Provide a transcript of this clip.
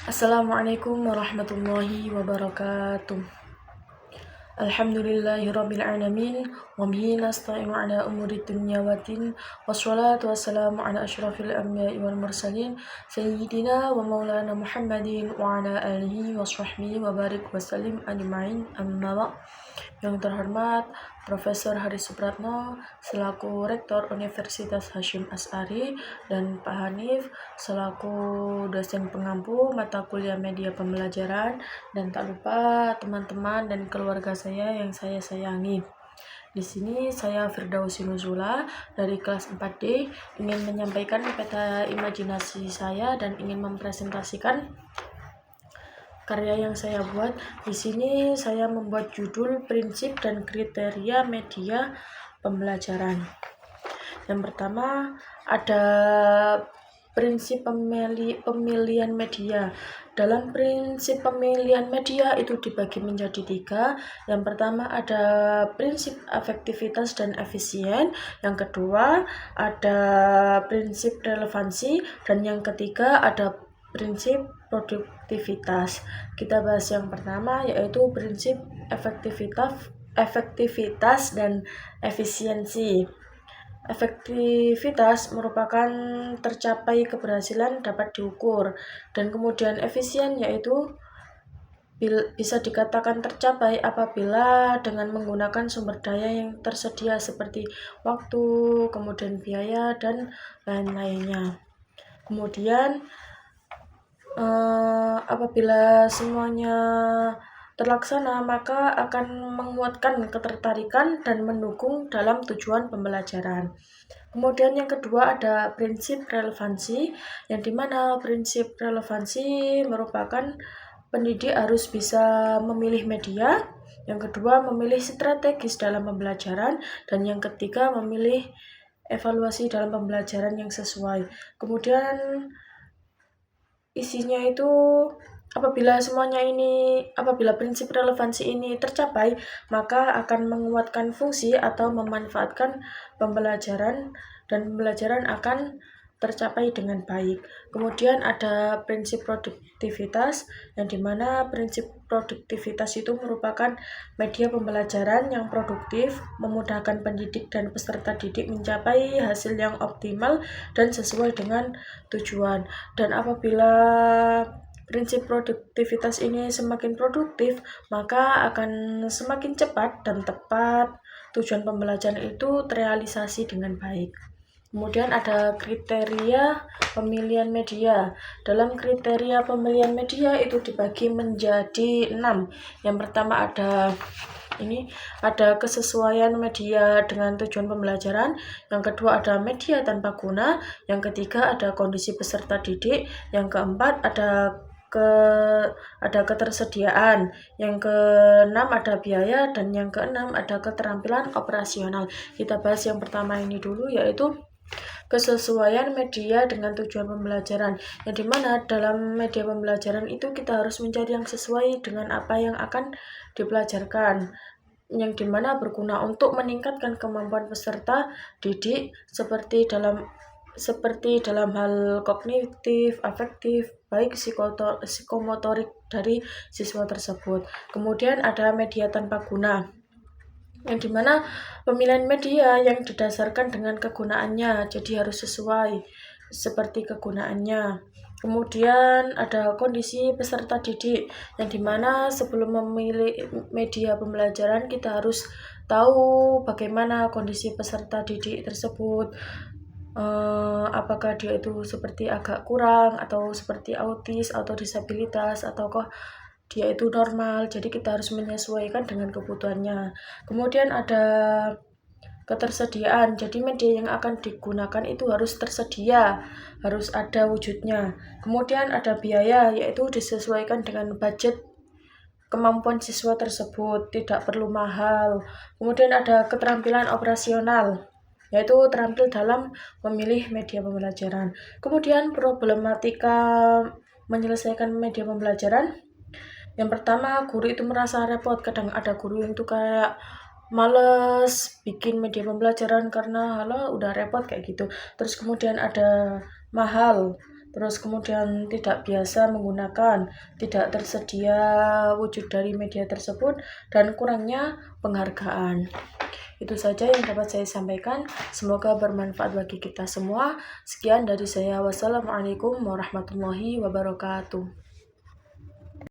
Assalamualaikum warahmatullahi wabarakatuh. Alhamdulillahirabbil alamin wa bihi nasta'inu ala umuri dunya waddin wassalatu wassalamu ala asyrafil anbiya'i wal mursalin sayyidina wa maulana Muhammadin wa ala alihi wa sahbihi wa barik wa sallim ajma'in amma ba'd. Yang terhormat Profesor Hari Supratno selaku Rektor Universitas Hasyim Asy'ari dan Pak Hanif selaku dosen pengampu mata kuliah media pembelajaran, dan tak lupa teman-teman dan keluarga saya yang saya sayangi. Di sini saya Firdausi Nuzula dari kelas 4D ingin menyampaikan peta imajinasi saya dan ingin mempresentasikan karya yang saya buat. Di sini saya membuat judul prinsip dan kriteria media pembelajaran. Yang pertama ada prinsip pemilihan media. Dalam prinsip pemilihan media itu dibagi menjadi 3. Yang pertama ada prinsip efektivitas dan efisien. Yang kedua ada prinsip relevansi. Dan yang ketiga ada prinsip produktivitas. Kita bahas yang pertama yaitu prinsip efektivitas dan efisiensi. Efektivitas merupakan tercapai keberhasilan dapat diukur, dan kemudian efisien yaitu bisa dikatakan tercapai apabila dengan menggunakan sumber daya yang tersedia seperti waktu, kemudian biaya, dan lain-lainnya. Kemudian apabila semuanya terlaksana, maka akan menguatkan ketertarikan dan mendukung dalam tujuan pembelajaran. Kemudian yang kedua ada prinsip relevansi, yang dimana prinsip relevansi merupakan pendidik harus bisa memilih media, yang kedua memilih strategis dalam pembelajaran, dan yang ketiga memilih evaluasi dalam pembelajaran yang sesuai. Kemudian isinya itu apabila prinsip relevansi ini tercapai, maka akan menguatkan fungsi atau memanfaatkan pembelajaran, dan pembelajaran akan tercapai dengan baik. Kemudian ada prinsip produktivitas, yang dimana prinsip produktivitas itu merupakan media pembelajaran yang produktif, memudahkan pendidik dan peserta didik mencapai hasil yang optimal dan sesuai dengan tujuan. Dan apabila prinsip produktivitas ini semakin produktif, maka akan semakin cepat dan tepat tujuan pembelajaran itu terrealisasi dengan baik. Kemudian ada kriteria pemilihan media. Dalam kriteria pemilihan media itu dibagi menjadi 6. Yang pertama ada kesesuaian media dengan tujuan pembelajaran. Yang kedua ada media tanpa guna. Yang ketiga ada kondisi peserta didik. Yang keempat ada ketersediaan. Yang keenam ada biaya, dan yang keenam ada keterampilan operasional. Kita bahas yang pertama ini dulu, yaitu kesesuaian media dengan tujuan pembelajaran, yang dimana dalam media pembelajaran itu kita harus mencari yang sesuai dengan apa yang akan dipelajarkan, yang dimana berguna untuk meningkatkan kemampuan peserta didik seperti dalam hal kognitif, afektif, baik psikomotorik dari siswa tersebut. Kemudian ada media tanpa guna, yang dimana pemilihan media yang didasarkan dengan kegunaannya, jadi harus sesuai seperti kegunaannya. Kemudian ada kondisi peserta didik, yang dimana sebelum memilih media pembelajaran kita harus tahu bagaimana kondisi peserta didik tersebut, apakah dia itu seperti agak kurang, atau seperti autis atau disabilitas, ataukah dia itu normal. Jadi kita harus menyesuaikan dengan kebutuhannya. Kemudian ada ketersediaan, jadi media yang akan digunakan itu harus tersedia, harus ada wujudnya. Kemudian ada biaya, yaitu disesuaikan dengan budget kemampuan siswa tersebut, tidak perlu mahal. Kemudian ada keterampilan operasional, yaitu terampil dalam memilih media pembelajaran. Kemudian problematika menyelesaikan media pembelajaran. Yang pertama, guru itu merasa repot. Kadang ada guru yang tuh kayak males bikin media pembelajaran karena udah repot kayak gitu. Terus kemudian ada mahal. terus kemudian tidak biasa menggunakan, tidak tersedia wujud dari media tersebut, dan kurangnya penghargaan. Itu saja yang dapat saya sampaikan. Semoga bermanfaat bagi kita semua. Sekian dari saya. Wassalamualaikum warahmatullahi wabarakatuh.